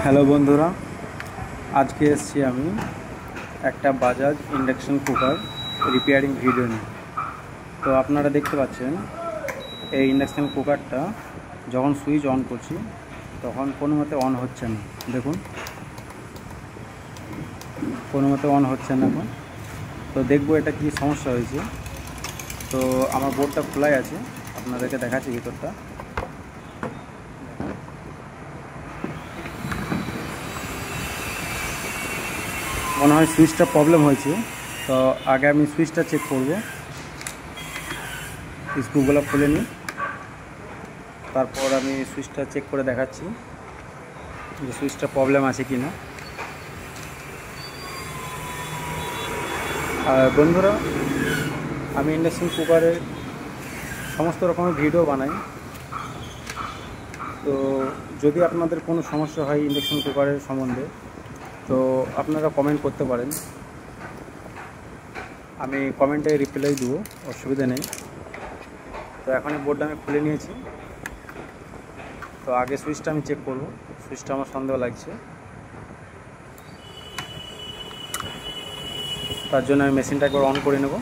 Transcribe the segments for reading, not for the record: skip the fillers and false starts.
Hello বন্ধুরা, আজকে এসেছি আমি একটা Bajaj induction cooker repairing video নিয়ে। তো আপনারা দেখতে পাচ্ছেন এই ইন্ডাকশন কুকারটা যখন সুইচ অন করছি তখন কোনো মতে অন হচ্ছে না। দেখুন, কোনো মতে অন হচ্ছে না এখন। তো দেখবো এটা কি সমস্যা হয়েছে। তো আমার বোর্ডটা খোলাই আছে, আপনাদেরকে দেখাচ্ছি ভিতরটা। মনে হয় সুইচটা প্রবলেম হয়েছে। তো আগে আমি সুইচটা চেক করব, স্ক্রুগুলো খুলে নিই, তারপর আমি সুইচটা চেক করে দেখাচ্ছি যে সুইচটা প্রবলেম আছে কি না। আর বন্ধুরা, আমি ইন্ডাকশন কুকারের সমস্ত রকমের ভিডিও বানাই। তো যদি আপনাদের কোনো সমস্যা হয় ইন্ডাকশন কুকারের সম্বন্ধে, তো আপনারা কমেন্ট করতে পারেন, আমি কমেন্টে রিপ্লাই দেবো, অসুবিধা নেই। তো এখন এই বোর্ডটা আমি খুলে নিয়েছি। তো আগে সুইচটা আমি চেক করব, সুইচটা আমার সন্দেহ লাগছে, তার জন্য আমি মেশিনটা একবার অন করে নেব।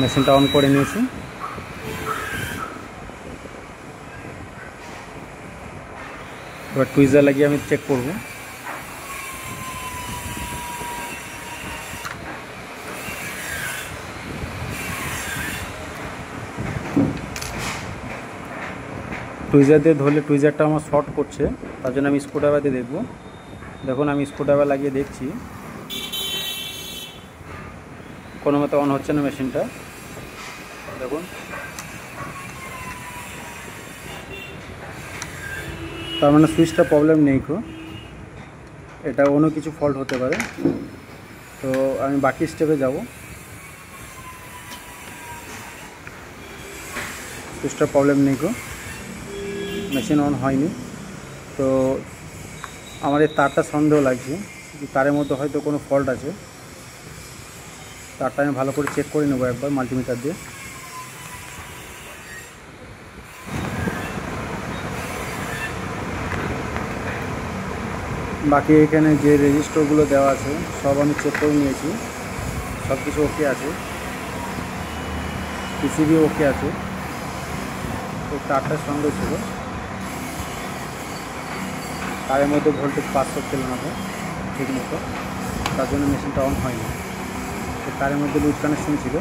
মেশিনটা অন করে নিয়েছি। এবার টুইজার লাগিয়ে আমি চেক করব। টুইজার দিয়ে ধরলে টুইজারটা আমার শর্ট করছে, তার জন্য আমি স্ক্রুড্রাইভার দিয়ে দেখব। দেখুন, আমি স্ক্রুড্রাইভার লাগিয়ে দেখছি, কোনো মতে অন হচ্ছে না মেশিনটা। দেখুন, তার মানে সুইচটা প্রবলেম নেই কো, এটা অন্য কিছু ফল্ট হতে পারে। তো আমি বাকি স্টেপে যাব। সুইচটা প্রবলেম নেই কো, মেশিন অন হয়নি। তো আমার এই তারটা সন্দেহ লাগছে, তারের মধ্যে হয়তো কোনো ফল্ট আছে। তারটা আমি ভালো করে চেক করে নেবো একবার মাল্টিমিটার দিয়ে। বাকি এখানে যে রেজিস্টারগুলো দেওয়া আছে সব আমি চেক করে নিয়েছি, সব কিছু ওকে আছে, পিসিবি ওকে আছে। তো তারটার সন্দেহ ছিল, তারের মধ্যে ভোল্টেজ পাস করছিল না তো ঠিক মতো, তার জন্য মেশিনটা অন হয়নি। তো তারের মধ্যে লুজ কানেকশন ছিল,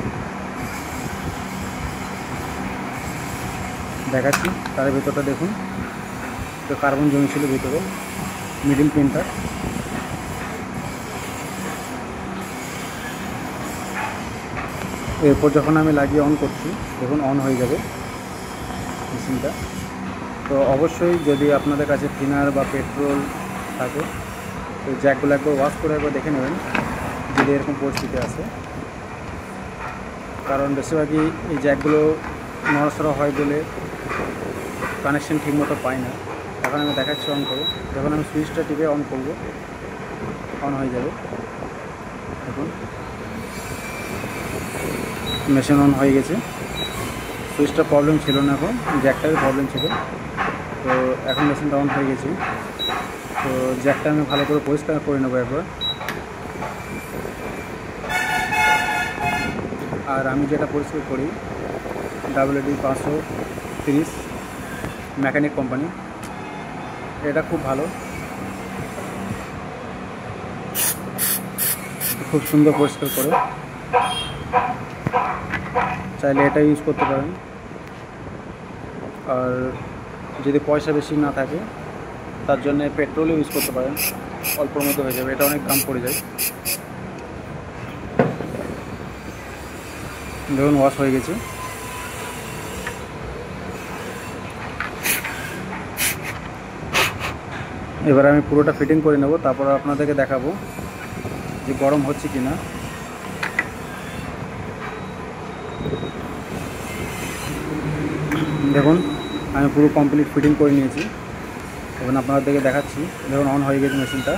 দেখাচ্ছি। তারের ভেতরটা দেখুন, তো কার্বন জমেছিল ভেতরে, মিডিল পিনটা। এরপর যখন আমি লাগিয়ে অন করছি, দেখুন অন হয়ে যাবে মেশিনটা। তো অবশ্যই যদি আপনাদের কাছে থিনার বা পেট্রোল থাকে, তো জ্যাকগুলো একবার ওয়াশ করে একবার দেখে নেবেন যদি এরকম পরিস্থিতি আসে। কারণ বেশিরভাগই এই জ্যাকগুলো নড়াচড়া হয় বলে কানেকশন ঠিকমতো পায় না। এখন আমি দেখাচ্ছি অন করে। যখন আমি সুইচটা টিপে অন করব, অন হয়ে যাবে। দেখুন, মেশিন অন হয়ে গেছে। সুইচটা প্রবলেম ছিল না, এখন জ্যাকটারই প্রবলেম ছিল। তো এখন মেশিনটা অন হয়ে গেছে। তো জ্যাকটা আমি ভালো করে পরিষ্কার করে নেবো একবার। আর আমি যেটা পরিষ্কার করি WD 530 মেকানিক কোম্পানি, এটা খুব ভালো, খুব সুন্দর পরিষ্কার করে। চাইলে এটা ইউজ করতে পারেন। আর যদি পয়সা বেশি না থাকে তার জন্য পেট্রোলও ইউজ করতে পারেন, অল্পর মধ্যে হয়ে যাবে, এটা অনেক দাম পড়ে যায়। দেখুন, ওয়াশ হয়ে গেছে। এবার আমি পুরোটা ফিটিং করে নেব, তারপর আপনাদেরকে দেখাবো যে গরম হচ্ছে কি না। দেখুন, আমি পুরো কমপ্লিট ফিটিং করে নিয়েছি। এখন আপনাদেরকে দেখাচ্ছি। দেখুন অন হয়ে গেছে মেশিনটা।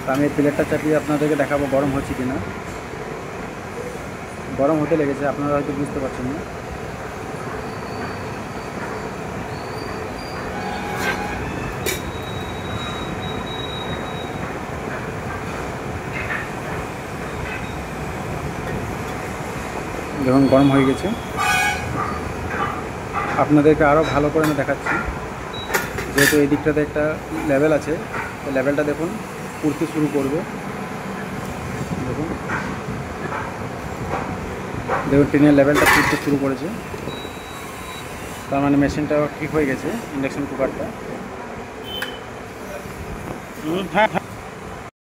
তো আমি এই প্লেটটা চাপিয়ে আপনাদেরকে দেখাবো গরম হচ্ছে কিনা। গরম হতে লেগেছে, আপনারা হয়তো বুঝতে পারছেন না। যখন গরম হয়ে গেছে, আপনাদেরকে আরও ভালো করে আমি দেখাচ্ছি। যেহেতু এই দিকটাতে একটা লেভেল আছে, তো লেভেলটা দেখুন উঠতে শুরু করবে। দেখুন দেখুন টিনের লেভেলটা উঠতে শুরু করেছে। তার মানে মেশিনটা ঠিক হয়ে গেছে, ইন্ডাকশন কুকারটা। হ্যাঁ।